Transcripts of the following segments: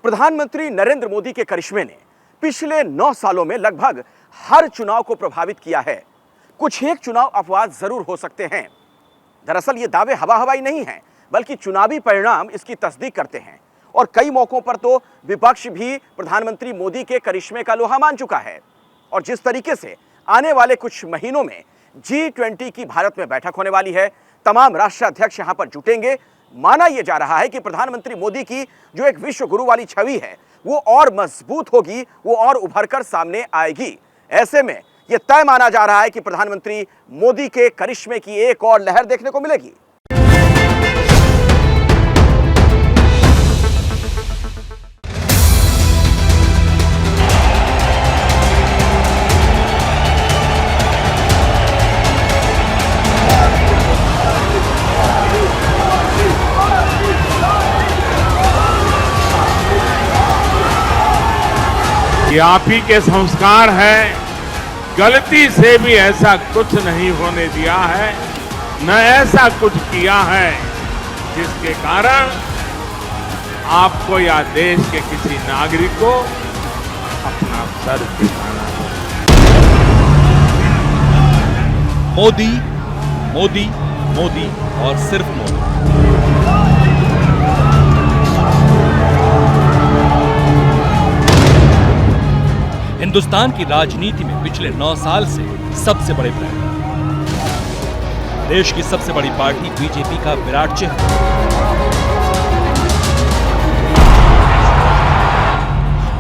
प्रधानमंत्री नरेंद्र मोदी के करिश्मे ने पिछले 9 सालों में लगभग हर चुनाव को प्रभावित किया है। कुछ एक चुनाव अपवाद जरूर हो सकते हैं। दरअसल ये दावे हवा हवाई नहीं हैं, बल्कि चुनावी परिणाम इसकी तस्दीक करते हैं। और कई मौकों पर तो विपक्ष भी प्रधानमंत्री मोदी के करिश्मे का लोहा मान चुका है। और जिस तरीके से आने वाले कुछ महीनों में G20 की भारत में बैठक होने वाली है, तमाम राष्ट्राध्यक्ष यहां पर जुटेंगे। माना यह जा रहा है कि प्रधानमंत्री मोदी की जो एक विश्व गुरु वाली छवि है वो और मजबूत होगी, वो और उभरकर सामने आएगी। ऐसे में यह तय माना जा रहा है कि प्रधानमंत्री मोदी के करिश्मे की एक और लहर देखने को मिलेगी। ये आप ही के संस्कार है। गलती से भी ऐसा कुछ नहीं होने दिया है, न ऐसा कुछ किया है जिसके कारण आपको या देश के किसी नागरिक को अपना सर झुकाना हो। मोदी, मोदी, मोदी और सिर्फ मोदी। हिंदुस्तान की राजनीति में पिछले 9 साल से सबसे बड़े ब्रांड, देश की सबसे बड़ी पार्टी बीजेपी का विराट चेहरा,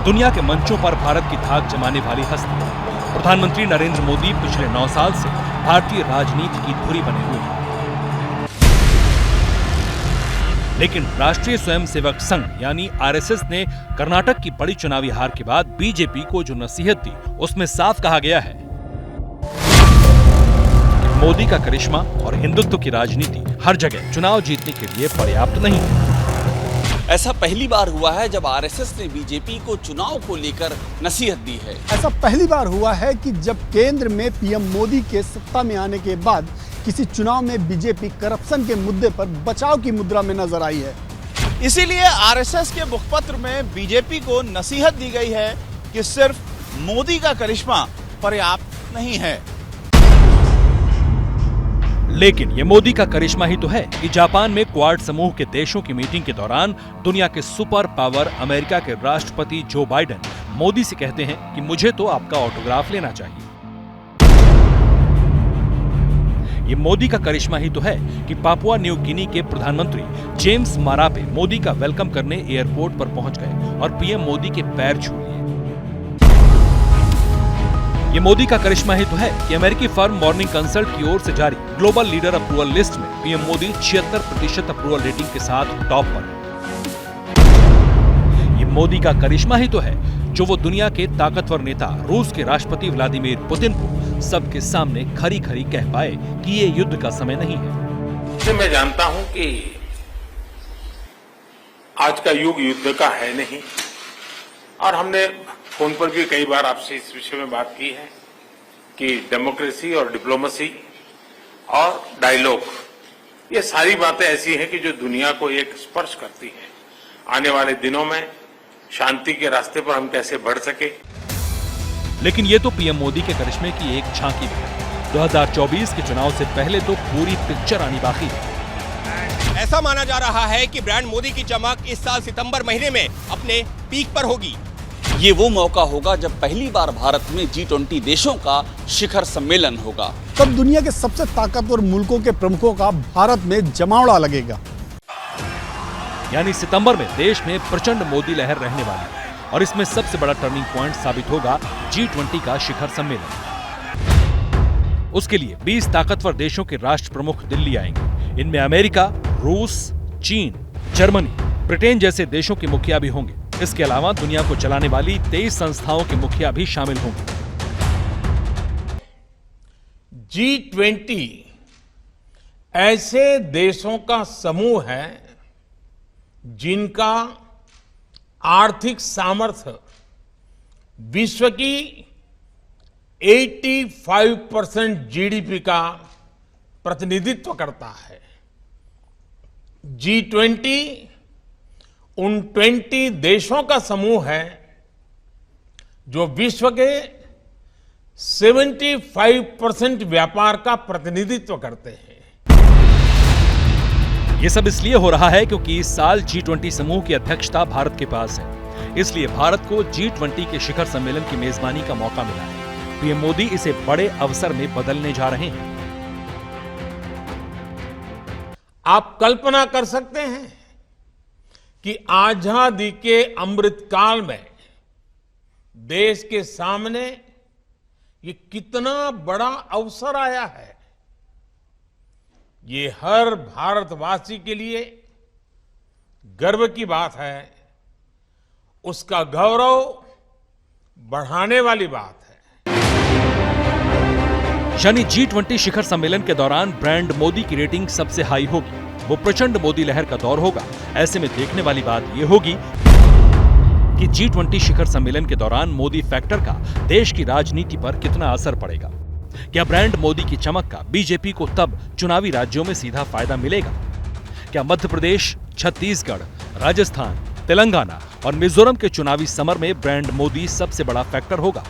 दुनिया के मंचों पर भारत की धाक जमाने वाली हस्ती प्रधानमंत्री नरेंद्र मोदी पिछले 9 साल से भारतीय राजनीति की धुरी बने हुए हैं। लेकिन राष्ट्रीय स्वयंसेवक संघ यानी आरएसएस ने कर्नाटक की बड़ी चुनावी हार के बाद बीजेपी को जो नसीहत दी, उसमें साफ कहा गया है कि मोदी का करिश्मा और हिंदुत्व की राजनीति हर जगह चुनाव जीतने के लिए पर्याप्त नहीं है। ऐसा पहली बार हुआ है जब आरएसएस ने बीजेपी को चुनाव को लेकर नसीहत दी है। ऐसा पहली बार हुआ है कि जब केंद्र में पीएम मोदी के सत्ता में आने के बाद किसी चुनाव में बीजेपी करप्शन के मुद्दे पर बचाव की मुद्रा में नजर आई है। इसीलिए आरएसएस के मुखपत्र में बीजेपी को नसीहत दी गई है कि सिर्फ मोदी का करिश्मा पर्याप्त नहीं है। लेकिन ये मोदी का करिश्मा ही तो है कि जापान में क्वाड समूह के देशों की मीटिंग के दौरान दुनिया के सुपर पावर अमेरिका के राष्ट्रपति जो बाइडेन मोदी से कहते हैं कि मुझे तो आपका ऑटोग्राफ लेना चाहिए। ये मोदी का करिश्मा ही तो है कि पापुआ न्यू गिनी के प्रधानमंत्री जेम्स मारापे मोदी का वेलकम करने एयरपोर्ट पर पहुंच गए और पीएम मोदी के पैर छू लिए। ये मोदी का करिश्मा ही तो है कि अमेरिकी फर्म मॉर्निंग कंसल्ट की ओर से जारी ग्लोबल लीडर अप्रूवल लिस्ट में पीएम मोदी 76% अप्रूवल रेटिंग के साथ टॉप पर है। ये मोदी का करिश्मा ही तो है जो वो दुनिया के ताकतवर नेता रूस के राष्ट्रपति व्लादिमीर पुतिन को सबके सामने खरी खरी कह पाए कि ये युद्ध का समय नहीं है। मैं जानता हूं कि आज का युग युद्ध का है नहीं, और हमने फोन पर भी कई बार आपसे इस विषय में बात की है कि डेमोक्रेसी और डिप्लोमेसी और डायलॉग, ये सारी बातें ऐसी हैं कि जो दुनिया को एक स्पर्श करती है। आने वाले दिनों में शांति के रास्ते पर हम कैसे बढ़ सके। लेकिन ये तो पीएम मोदी के करिश्मे की एक झांकी है। 2024 के चुनाव से पहले तो पूरी पिक्चर आनी बाकी है। ऐसा माना जा रहा है कि ब्रांड मोदी की चमक इस साल सितंबर महीने में अपने पीक पर होगी। ये वो मौका होगा जब पहली बार भारत में G20 देशों का शिखर सम्मेलन होगा। तब दुनिया के सबसे ताकतवर मुल्कों के प्रमुखों का भारत में जमावड़ा लगेगा। यानी सितंबर में देश में प्रचंड मोदी लहर रहने वाली है और इसमें सबसे बड़ा टर्निंग पॉइंट साबित होगा G20 का शिखर सम्मेलन। उसके लिए 20 ताकतवर देशों के राष्ट्र प्रमुख दिल्ली आएंगे। इनमें अमेरिका, रूस, चीन, जर्मनी, ब्रिटेन जैसे देशों के मुखिया भी होंगे। इसके अलावा दुनिया को चलाने वाली 23 संस्थाओं के मुखिया भी शामिल होंगे। G20 ऐसे देशों का समूह है जिनका आर्थिक सामर्थ्य विश्व की 85% जीडीपी का प्रतिनिधित्व करता है। G20 उन 20 देशों का समूह है जो विश्व के 75% व्यापार का प्रतिनिधित्व करते हैं। ये सब इसलिए हो रहा है क्योंकि इस साल G20 समूह की अध्यक्षता भारत के पास है। इसलिए भारत को G20 के शिखर सम्मेलन की मेजबानी का मौका मिला है। पीएम मोदी इसे बड़े अवसर में बदलने जा रहे हैं। आप कल्पना कर सकते हैं कि आजादी के अमृत काल में देश के सामने ये कितना बड़ा अवसर आया है। ये हर भारतवासी के लिए गर्व की बात है, उसका गौरव बढ़ाने वाली बात है। यानी G20 शिखर सम्मेलन के दौरान ब्रांड मोदी की रेटिंग सबसे हाई होगी। वो प्रचंड मोदी लहर का दौर होगा। ऐसे में देखने वाली बात यह होगी कि G20 शिखर सम्मेलन के दौरान मोदी फैक्टर का देश की राजनीति पर कितना असर पड़ेगा। क्या ब्रांड मोदी की चमक का बीजेपी को तब चुनावी राज्यों में सीधा फायदा मिलेगा? क्या मध्य प्रदेश, छत्तीसगढ़, राजस्थान, तेलंगाना और मिजोरम के चुनावी समर में ब्रांड मोदी सबसे बड़ा फैक्टर होगा?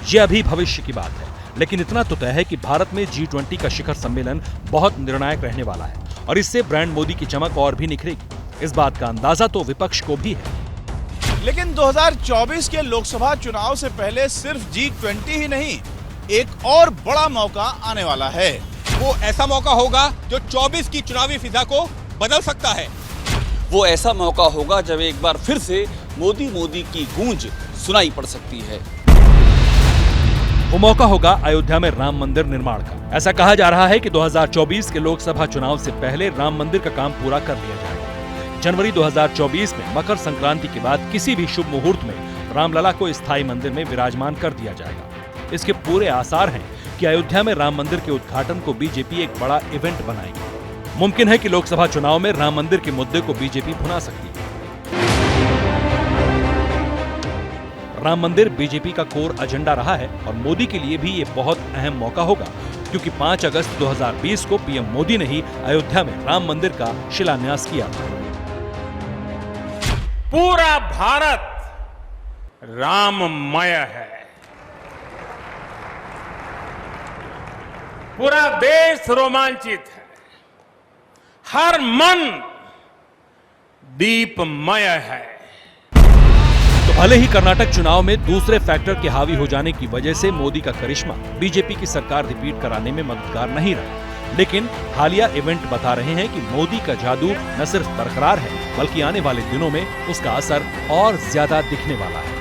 यह अभी भविष्य की बात है, लेकिन इतना तो तय है कि भारत में G20 का शिखर सम्मेलन बहुत निर्णायक रहने वाला है और इससे ब्रांड मोदी की चमक और भी निखरेगी। इस बात का अंदाजा तो विपक्ष को भी है। लेकिन 2024 के लोकसभा चुनाव से पहले सिर्फ G20 ही नहीं, एक और बड़ा मौका आने वाला है। वो ऐसा मौका होगा जो 24 की चुनावी फिजा को बदल सकता है। वो ऐसा मौका होगा जब एक बार फिर से मोदी मोदी की गूंज सुनाई पड़ सकती है। वो मौका होगा अयोध्या में राम मंदिर निर्माण का। ऐसा कहा जा रहा है कि 2024 के लोकसभा चुनाव से पहले राम मंदिर का काम पूरा कर लिया जाएगा। जनवरी 2024 में मकर संक्रांति के बाद किसी भी शुभ मुहूर्त में रामलला को स्थायी मंदिर में विराजमान कर दिया जाएगा। इसके पूरे आसार हैं कि अयोध्या में राम मंदिर के उद्घाटन को बीजेपी एक बड़ा इवेंट बनाएगी। मुमकिन है कि लोकसभा चुनाव में राम मंदिर के मुद्दे को बीजेपी भुना सकती है। राम मंदिर बीजेपी का कोर एजेंडा रहा है और मोदी के लिए भी ये बहुत अहम मौका होगा, क्योंकि 5 अगस्त 2020 को पीएम मोदी ने ही अयोध्या में राम मंदिर का शिलान्यास किया था। पूरा भारत राममय है। पूरा देश रोमांचित है। हर मन दीपमय है। तो भले ही कर्नाटक चुनाव में दूसरे फैक्टर के हावी हो जाने की वजह से मोदी का करिश्मा बीजेपी की सरकार रिपीट कराने में मददगार नहीं रहा, लेकिन हालिया इवेंट बता रहे हैं कि मोदी का जादू न सिर्फ बरकरार है, बल्कि आने वाले दिनों में उसका असर और ज्यादा दिखने वाला है।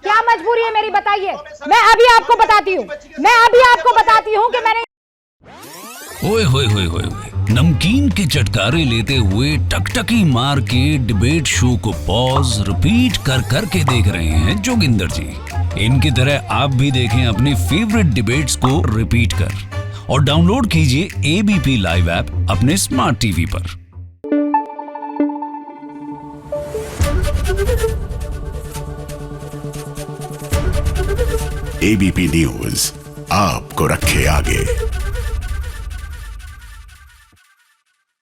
क्या मजबूरी है मेरी, बताइए। मैं अभी आपको बताती हूँ कि मैंने ओए होए होए होए नमकीन के चटकारे लेते हुए टकटकी मार के डिबेट शो को पॉज रिपीट कर करके देख रहे हैं जोगिंदर जी। इनकी तरह आप भी देखें अपनी फेवरेट डिबेट्स को रिपीट कर और डाउनलोड कीजिए एबीपी लाइव ऐप अपने स्मार्ट टीवी पर। एबीपी न्यूज आपको रखे आगे।